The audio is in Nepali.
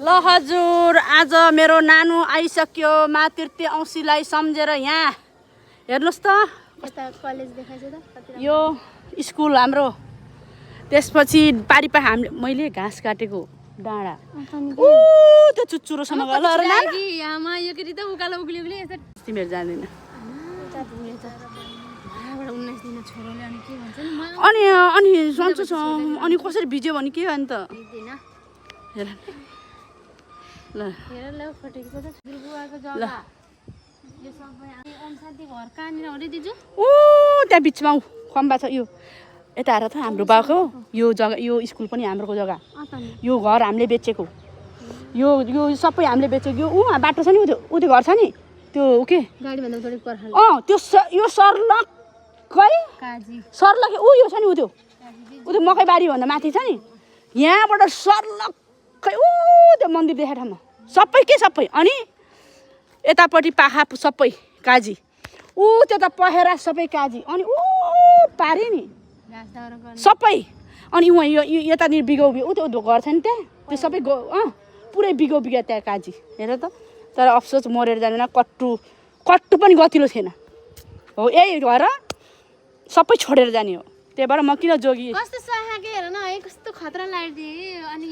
हजुर आज मेरो नानु आइसक्यो मातृत्य औँसीलाई सम्झेर यहाँ हेर्नुस् त कलेज देखाइछ त यो स्कुल हाम्रो त्यसपछि पारिपा हामीले मैले घाँस काटेको डाँडा त्यो चुच्चुरोसम्म गयो ल नानु यहाँमा यो केटी त उकालो उक्ली उक्ली यस्तो तिमीहरू जाँदैन अनि अनि सन्चो छ अनि कसरी भिज्यो भने के अन्त हेर ल हेर ल फटेको छ गुरुबुवाको जग्गा यो सबै ओम शान्ति घर कहाँनिर हो रे दिजु ओ त्यहाँ बिचमा खम्बा छ यो यता हेर त हाम्रो बाको यो जग्गा यो स्कुल पनि हाम्रोको जग्गा यो घर हामीले बेचेको यो यो सबै हामीले बेचेको यो बाटो छ नि उ त्यो घर छ नि त्यो के गाडी भन्दा थोरै पर्खाल त्यो यो सर्लकै काजी सर्लकै यो छ नि उ त्यो मकै बारी भन्दा माथि छ नि यहाँबाट सर्लकै त्यो मन्दिर देखाएको ठाउँमा सबै के सबै अनि यतापट्टि पाखा सबै काजी त्यो त पहेरा सबै काजी अनि पारे नि सबै अनि उहाँ यो यतानिर बिगौ त्यो घर छ नि त्यहाँ त्यो सबै पुरै बिगौ बिगा त्यहाँ काजी हेर त तर अफसोस मरेर जाँदैन कट्टु पनि गतिलो थिएन हो यही घर सबै छोडेर जाने हो त्यही भएर म किन जोगी कस्तो सहाके हेर न है कस्तो खतरा लाग्यो अनि